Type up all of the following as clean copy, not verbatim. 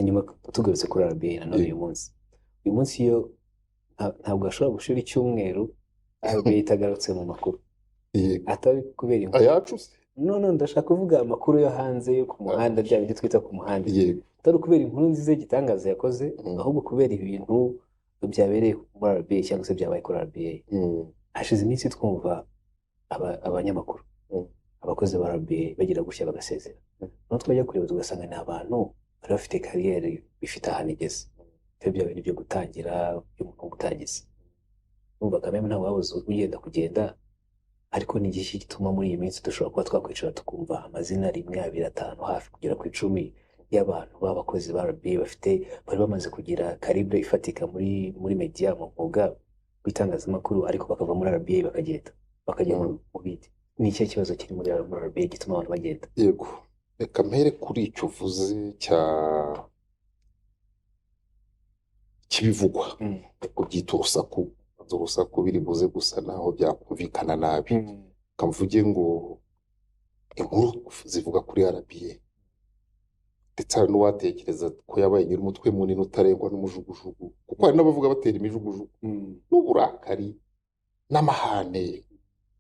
hanyuma tugarutse kuri RBA nanone uyu munsi iyo ntabwo ashobora gushira icyumweru RBA itagarutse mu makuru atari kubera inkuru ayacu se none ndashaka kuvuga amakuru yo hanze yo ku muhanda bya bindi twita ku muhanda atari kubera inkuru nziza y'igitangaza yakoze ahubwo kubera ibintu byabereye muri RBA cyangwa se byabaye kuri RBA. Hashize iminsi twumva abanyamakuru abakozi ba RBA bagira gutya bagasezera no twajya kureba tugasanga ni abantu bari bafite kariyeri bifite ahantu igeze bya bintu byo gutangira y'umuntu gutangiza numva kameme ntabwo wabuze kugenda ariko ni igihe gituma muri iyi minsi dushobora kuba twakwicara tukumva amazina 1, 2, 5 hafi kugera ku 10 y'abantu b'abakozi ba RBA bari bamaze kugira karibre ifatika muri media mu mwuga w'itangazamakuru ariko bakava muri RBA bakagenda mu bindi. Ni iki kibazo kiri muri RBA gituma abantu bagenda? Yego reka mpere kuri icyo uvuze kibivugwa kubyita urusaku biri buze gusa naho byakumvikana nabi kamvuge ngo inkuru zivuga kuri RBA ndetse hari n'uwatekereza ko yabaye nyiri umutwe munini utarengwa n'umujugujugu kuko hari n'abavuga batera imijugujugu n'uburakari n'amahane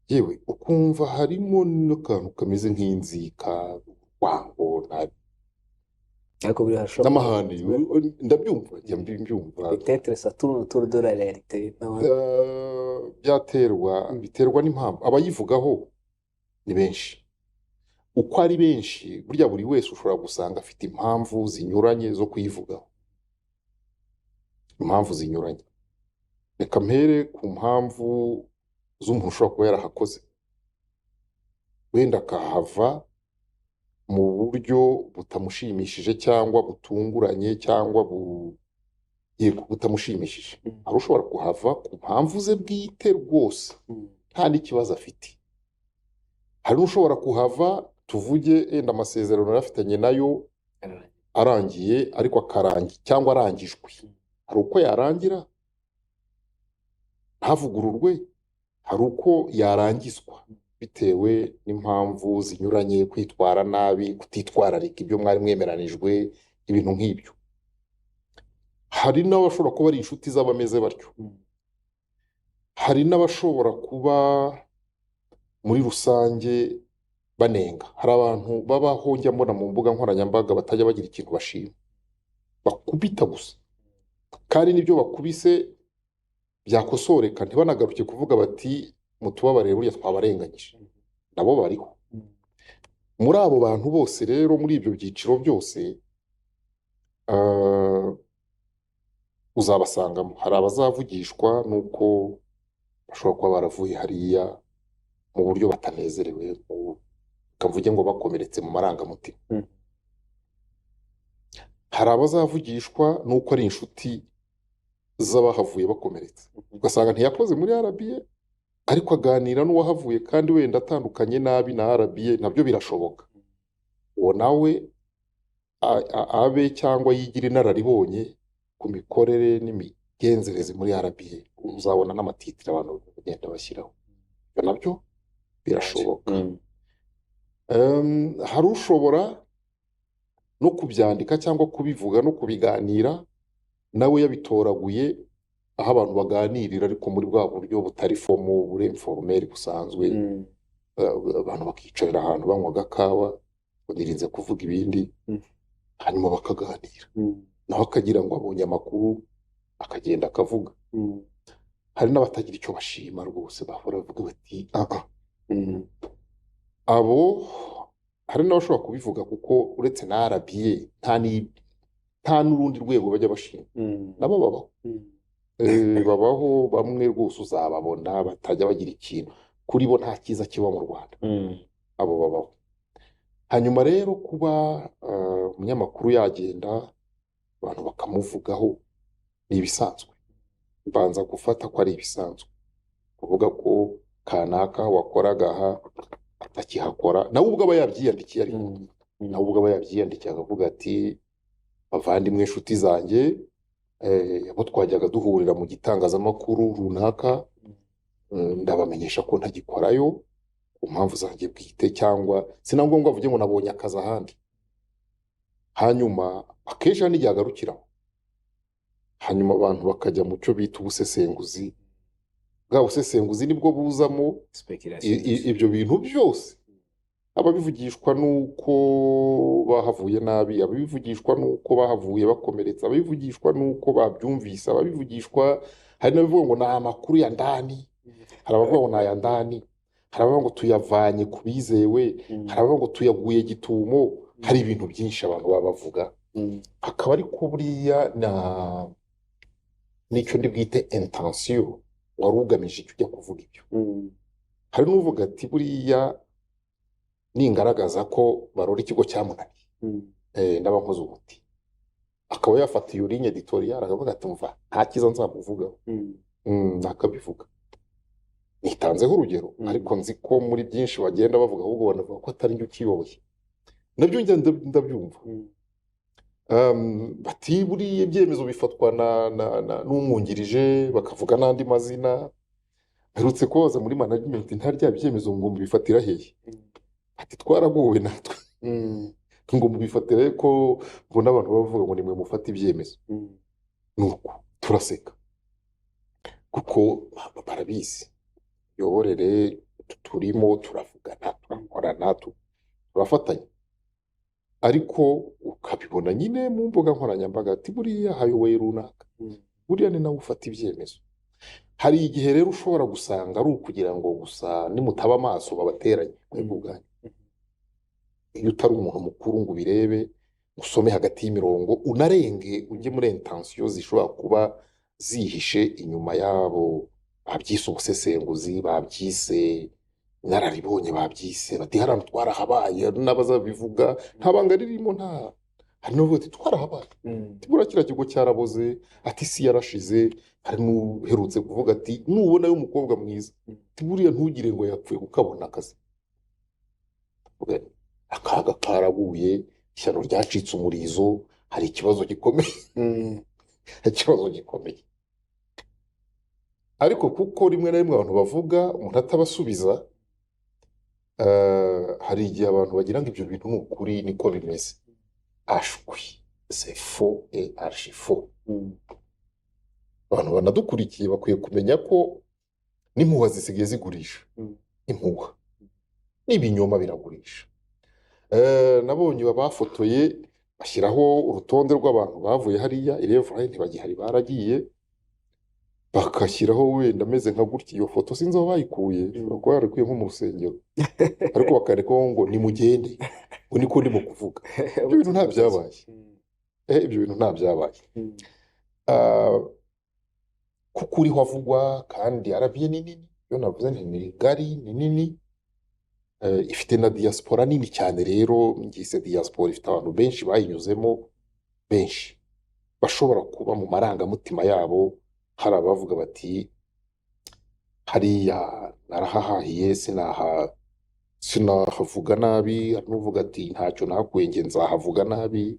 yewe ukumva harimo n'akantu kameze nk'inzika wango ariko biri hashobora n'amahane ndabyumva mbyumva peut-être ça tourne autour de la réalité biterwa n'impamvu abayivugaho ni benshi uko ari benshi burya buri wese ushobora gusanga afite impamvu zinyuranye zo kuyivugaho impamvu zinyuranye reka mpere ku mpamvu z'umuntu ushobora kuba yarahakoze wenda akahava mu buryo butamushimishije cyangwa butunguranye cyangwa butamushimishije hari ushobora kuhava ku mpamvu ze bwite rwose nta n'ikibazo afite hari n'ushobora kuhava tuvuge enda amasezerano yarafitanye nayo arangiye ariko cyangwa arangijwe hari uko yarangira ntavugururwe hari uko yarangizwa bitewe n'impamvu zinyuranye kwitwara nabi kutitwararika ibyo mwari mwemeranijwe ibintu nk'ibyo hari n'abashobora kuba ari inshuti z'abameze batyo hari n'abashobora kuba muri rusange banenga hari abantu babaho njya mbona mu mbuga nkoranyambaga batajya bagira ikintu bashima bakubita gusa kandi n'ibyo bakubise byakosoreka ntibanagaruke kuvuga bati mutubabarire burya twabarenganyije nabo bariho muri abo bantu bose rero muri ibyo byiciro byose uzabasangamo hari abazavugishwa nuko bashobora kuba baravuye hariya mu buryo batanezerewe kavuge ngo bakomeretse mu marangamutima hari abazavugishwa nuko ari inshuti z'abahavuye bakomeretse ugasanga ntiyakoze muri RBA ariko aganira n'uwahavuye kandi wenda atandukanye nabi na RBA nabyo birashoboka uwo nawe abe cyangwa yigira inararibonye ku mikorere n'imigenzereze muri RBA uzabona n'amatitire abantu bagenda bashyiraho ibyo nabyo birashoboka hari ushobora no kubyandika cyangwa kubivuga no kubiganira nawe yabitoraguye aho abantu baganirira ariko muri bwa buryo butari fomo informel busanzwe abantu bakicarira ahantu banywa agakawa banirinze kuvuga ibindi hanyuma bakaganira naho akagira ngo abonye amakuru akagenda akavuga hari n'abatagira icyo bashima rwose bahora bavuga bati abo hari n'abashobora kubivuga kuko uretse na RBA nta n'urundi rwego bajya bashima nabo babaho bamwe rwose uzababona batajya bagira ikintu kuri bo nta cyiza kiba mu Rwanda abo babaho hanyuma rero kuba umunyamakuru yagenda abantu bakamuvugaho ni ibisanzwe mbanza gufata ko ari ibisanzwe kuvuga ko kanaka wakoraga aha atakihakora nawe ubwo aba yabyiyandikiye ariko nawe ubwo aba yabyiyandikiye akavuga ati bavandimwe inshuti zanjye abo twajyaga duhurira mu gitangazamakuru runaka ndabamenyesha ko ntagikorayo ku mpamvu zanjye bwite cyangwa sina ngombwa avuge ngo nabonye akazi ahandi hanyuma akenshi hari n'igihe agarukiraho, hanyuma abantu bakajya mu cyo bita ubusesenguzi. Bwa busesenguzi nibwo buzamo ibyo bintu byose, ababivugishwa n'uko bahavuye nabi, ababivugishwa n'uko bahavuye bakomeretse, ababivugishwa n'uko babyumvise, ababivugishwa, hari n'abavuga ngo ni amakuru ya ndani, hari abavuga ngo ni aya ndani, hari abavuga ngo tuyavanye ku bizewe, hari abavuga ngo tuyaguye gitumo, hari ibintu byinshi abantu baba bavuga. Akaba ariko buriya n'icyo ndi bwite intention wari ugamije icyo ujya kuvuga ibyo. Hari n'uvuga ati buriya ningaragaza ko barora ikigo cyamunaniye ndaba nkoze umuti, akaba yafata iyo ligne editorial akavuga ati mva nta kiza nzamuvugaho, nakabivuga. Nitanzeho urugero, ariko nzi ko muri byinshi bagenda bavuga ahubwo banavuga ko atari njye ukiyoboye, nabyo njya ndabyumva. Bati buriya ibyemezo bifatwa n'umwungirije, bakavuga n'andi mazina. Mperutse kubaza muri management nta rya byemezo ngo mubifatira hehe, ati twaragowe natwe ngo mubifatire ko mbona abantu bavuga ngo nimwe mufata ibyemezo. Nuko turaseka kuko barabizi yoborere turimo, turavugana, turakorana, turafatanya, ariko ukabibona nyine mu mbuga nkoranyambaga ati buriya hayoboye runaka, buriya ni nawe ufata ibyemezo. Hari igihe rero ushobora gusanga ari ukugira ngo gusa nimutaba amaso babateranye mwebwe ubwanyu, iyo utari umuntu mukuru ngo ubirebe, usome hagati y'imirongo, unarenge ujye muri intention zishobora kuba zihishe inyuma yabo babyise ubusesenguzi, babyise nararibonye, babyise bati hano twarahabaye, n'abazabivuga nta banga ririmo, nta hari n'uvuga ati twarahabaye, tibura kiriya kigo cyaraboze, ati isi yarashize. Hari n'uherutse kuvuga ati nubona y'umukobwa mwiza tiburiya ntugire ngo yapfuye ukabona akazi. Akaga karaguye, ishyano ryacitse umurizo, hari ikibazo gikomeye, ikibazo gikomeye. Ariko kuko rimwe na rimwe abantu bavuga umuntu atabasubiza, hari igihe abantu bagira ngo ibyo bintu ni ukuri, niko bimeze. Ashwi c'est faux et archi faux. Abantu banadukurikiye bakwiye kumenya ko n'impuha zisigaye zigurisha, impuha n'ibinyoma biragurisha. Nabonye bafotoye bashyiraho urutonde rw'abantu bavuye hariya, irevura ntibagihari, baragiye, bagashyiraho wenda ameze nka gutya. Iyo foto sinzi aho bayikuye, ushobora kuba yarikuye nko mu rusengero, ariko bakandikaho ngo nimugende, ngo niko ndimo kuvuga. Ibyo bintu nta byabaye, ibyo bintu nta byabaye. Kuko uriho avugwa kandi arabiye ni nini, iyo navuze nti ni ngari, ni nini, ifite na diaspora nini cyane. Rero ngise diaspora ifite abantu benshi bayinyuzemo, benshi bashobora kuba mu marangamutima yabo hari abavuga bati hariya narahahahiye sinahavuga nabi, hari n'uvuga ati ntacyo nahakuye nge nzahavuga nabi.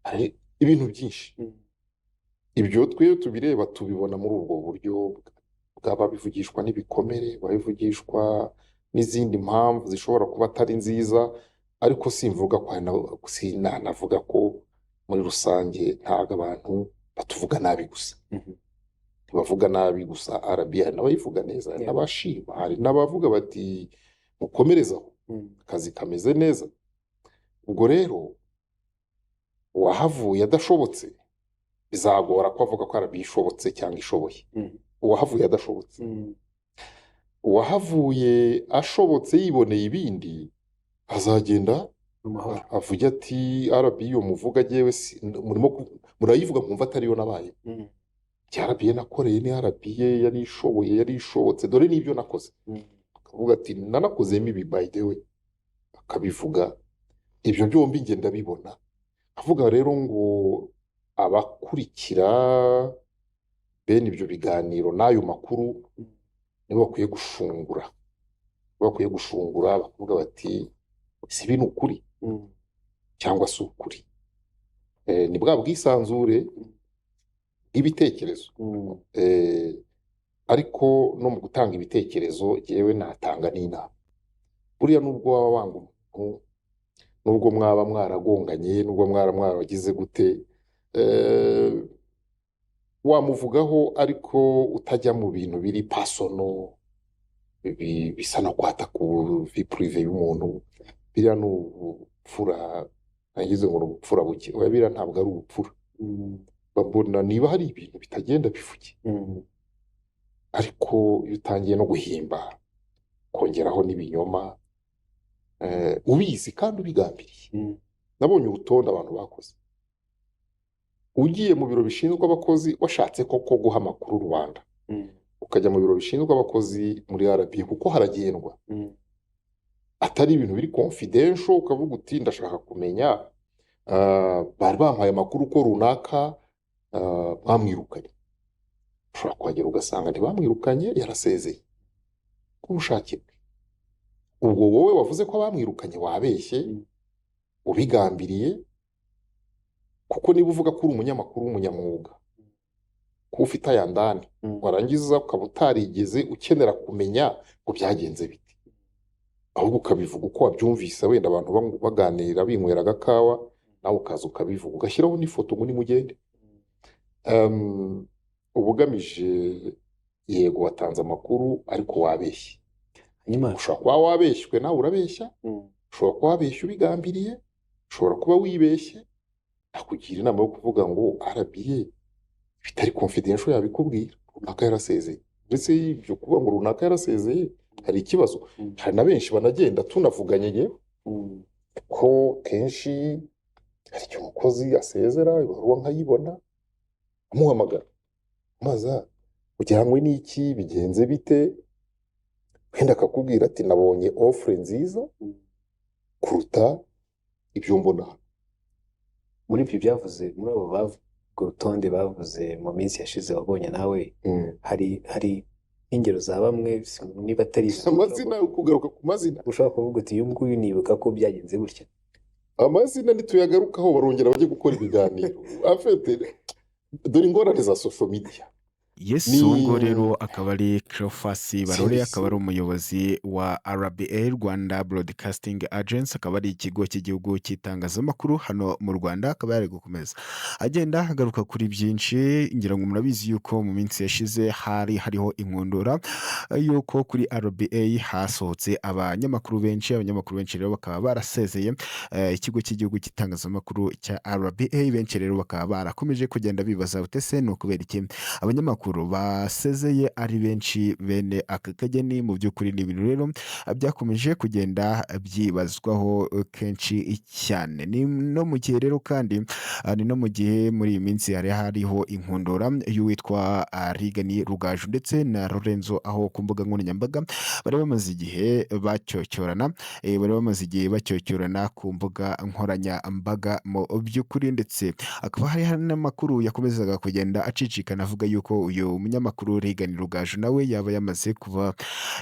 Hari ibintu byinshi, ibyo twe tubireba tubibona muri ubwo buryo bw'ababivugishwa n'ibikomere, babivugishwa n'izindi mpamvu zishobora kuba atari nziza. Ariko simvuga ko sinanavuga ko muri rusange ntabwo abantu batuvuga nabi gusa, ntibavuga nabi gusa. RBA hari n'abayivuga neza, hari n'abashima, hari n'abavuga bati mukomerezaho, akazi kameze neza. Ubwo rero uwahavuye adashobotse bizagora ko avuga ko RBA ishobotse cyangwa ishoboye. Uwahavuye adashobotse, uwahavuye ashobotse yiboneye ibindi, azagenda avuga ati RBA iyo muvuga jewe murayivuga mwumva atari yo nabaye. RBA nakoreye ni RBA yari ishoboye, yari ishobotse, dore n'ibyo nakoze. Akavuga ati nanakozemo ibi by the way, akabivuga. Ibyo byombi ngenda bibona. Avuga rero ngo abakurikira bene ibyo biganiro n'ayo makuru nibo bakwiye gushungura, bakavuga bati si bino ukuri cyangwa si ukuri. Ni bwa bwisanzure bw'ibitekerezo, ariko no mu gutanga ibitekerezo yewe natanga n'inama. Buriya nubwo waba wanga umuntu nubwo mwaba mwaragonganye nubwo mwaragize gute wamuvugaho ariko utajya mu bintu biri pasono bisa no kwata ku vi purive y'umuntu. Biriya ni ubupfura, nagize ngo ni ubupfura buke, oya biriya ntabwo ari ubupfura. Babona niba hari ibintu bitagenda bivuge, ariko iyo utangiye no guhimba kongeraho n'ibinyoma ubizi kandi ubigambiriye. Nabonye urutonde abantu bakoze, ugiye mu biro bishinzwe abakozi washatse koko guha amakuru rubanda, ukajya mu biro bishinzwe abakozi muri RBA kuko haragendwa, atari ibintu biri confidential ukavuga uti ndashaka kumenya bari bampaye amakuru ko runaka bamwirukanye. Ushobora kuhagera ugasanga ntibamwirukanye, yarasezeye ku bushake bwe. Ubwo wowe wavuze ko bamwirukanye wabeshye ubigambiriye, kuko niba uvuga ko uri umunyamakuru w'umunyamwuga, ko ufite aya ndani, warangiza ukaba utarigeze ukenera kumenya ngo byagenze bite, ahubwo ukabivuga uko wabyumvise, wenda abantu baganira binywera agakawa, nawe ukaza ukabivuga ugashyiraho n'ifoto ngo nimugende. Uba ugamije yego watanze amakuru ariko wabeshye. Ushobora kuba wabeshywe nawe urabeshya, ushobora kuba wabeshya ubigambiriye, ushobora kuba wibeshye. Nakugira inama yo kuvuga ngo RBA bitari confidential yabikubwira, runaka yarasezeye. Ndetse ibyo kuvuga ngo runaka yarasezeye hari ikibazo. Hari na benshi banagenda tunavuganye ngewe ko kenshi hari igihe umukozi asezera ibaruwa nkayibona, amuhamagara maza kugira ngo n'iki bigenze bite, wenda akakubwira ati nabonye offre nziza kuruta ibyo mbona. Muri ibyo byavuze, muri abo bavuga urutonde bavuze mu minsi yashize wabonye nawe, hari ingero za bamwe, niba atari amazina, kugaruka ku mazina ushobora kuvuga uti uyu nguyu nibuka ko byagenze gutya. Amazina nituyagarukaho barongera bajye gukora ibiganiro. Afite dore ingorane za social media. Yes, uwo rero akaba ari Cleophas Barore, akaba ari umuyobozi wa RBA, Rwanda Broadcasting Agency, akaba ari ikigo cy'igihugu cy'itangazamakuru hano mu Rwanda. Akaba yari gukomeza agenda agaruka kuri byinshi. Ngira ngo murabizi yuko mu minsi yashize hariho inkundura yuko kuri RBA hasohotse abanyamakuru benshi rero bakaba barasezeye ikigo cy'igihugu cy'itangazamakuru cya RBA. Benshi rero bakaba barakomeje kugenda bibaza utese no kubera iki abanyamakuru basezeye ari benshi bene aka kageni. Mu by'ukuri ni ibintu rero byakomeje kugenda byibazwaho kenshi cyane. Ni no mu gihe rero kandi ni no mu gihe muri iyi minsi hariho inkundura y'uwitwa Rigani Rugaju ndetse na Lorenzo, aho ku mbuga nkoranyambaga bari bamaze igihe bacyocyorana ku mbuga nkoranyambaga mu by'ukuri. Ndetse akaba hari n'amakuru yakomezaga kugenda acicikana avuga yuko uyu munyamakuru Rigani Rugaju nawe yaba yamaze kuba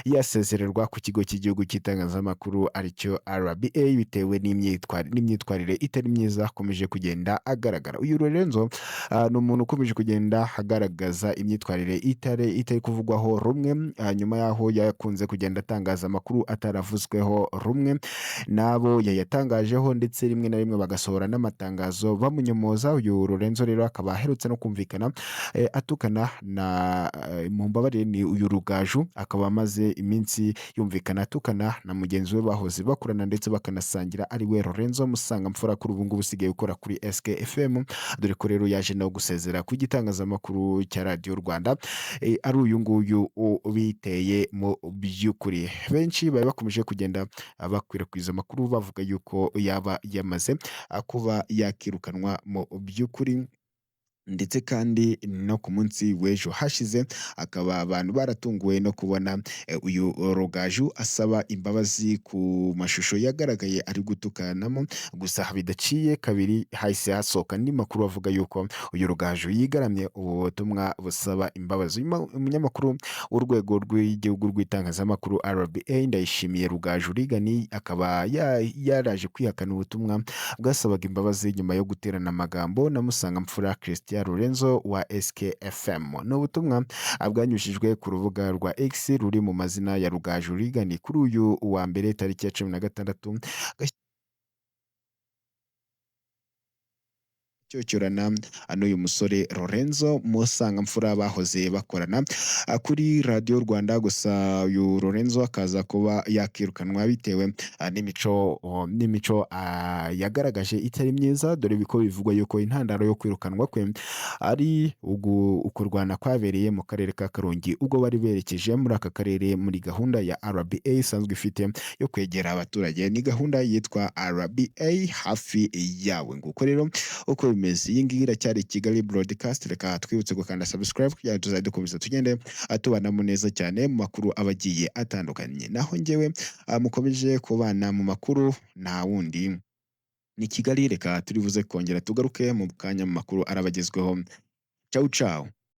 yasezererwa ku kigo cy'igihugu cy'itangazamakuru aricyo RBA bitewe n'imyitwarire itari myiza akomeje kugenda agaragara. Uyu Lorenzo ni umuntu ukomeje kugenda agaragaza imyitwarire itari kuvugwaho rumwe, nyuma yaho yakunze kugenda atangaza amakuru ataravuzweho rumwe nabo yayatangajeho, ndetse rimwe na rimwe bagasohora n'amatangazo bamunyomoza. Uyu Lorenzo rero akaba aherutse no kumvikana atukana na mumbabarire ni uyu Rugaju, akaba amaze iminsi yumvikana atukana na mugenzi we bahoze bakorana ndetse bakanasangira ari we Lorenzo Musangamfura, kuri ubu ngubu usigaye ukora kuri SK FM, dore ko rero yaje no gusezera ku gitangazamakuru cya Radio Rwanda. Ari uyu nguyu biteye mu by'ukuri. Benshi bari bakomeje kugenda bakwirakwiza amakuru bavuga yuko yaba yamaze kuba yakirukanwa mu by'ukuri. Ndetse kandi no ku munsi w'ejo hashize akaba abantu baratunguwe no kubona uyu Rugaju asaba imbabazi ku mashusho yagaragaye ari gutukanamo. Gusa bidaciye kabiri hahise hasohoka andi makuru avuga yuko uyu Rugaju yigaramye ubu butumwa busaba imbabazi. Umunyamakuru w'urwego rw'igihugu rw'itangazamakuru RBA Ndayishimiye Rugaju Rigani akaba yaraje kwihakana ubutumwa bwasabaga imbabazi nyuma yo guterana amagambo na Musangamfura Christian Lorenzo wa SK FM. Ni ubutumwa bwanyujijwe ku rubuga rwa X ruri mu mazina ya Rugaju Rigani kuri uyu wa mbere tariki ya 16 gucyocyorana n'uyu musore Lorenzo Musangamfura bahoze bakorana kuri radiyo Rwanda. Gusa uyu Lorenzo akaza kuba yakirukanwa bitewe n'imico yagaragaje itari myiza, dore biko bivugwa yuko intandaro yo kwirukanwa kwe ari ukurwana kwabereye mu karere ka Karongi ubwo bari berekeje muri aka karere muri gahunda ya RBA isanzwe ifite yo kwegera abaturage. Ni gahunda yitwa RBA hafi yawe. Nguko rero uko bimeze. Iyi ngiyi iracyari Kigali Broadcast. Reka twibutse gukanda subscribe kugira ngo tuzajye dukomeza tugende tubanamo neza cyane mu makuru abagiye atandukanye. Naho njyewe mukomeje kubana mu makuru nta wundi ni Kigali. Reka turibuze kongera tugaruke mu kanya mu makuru arabagezweho. Ciao ciao.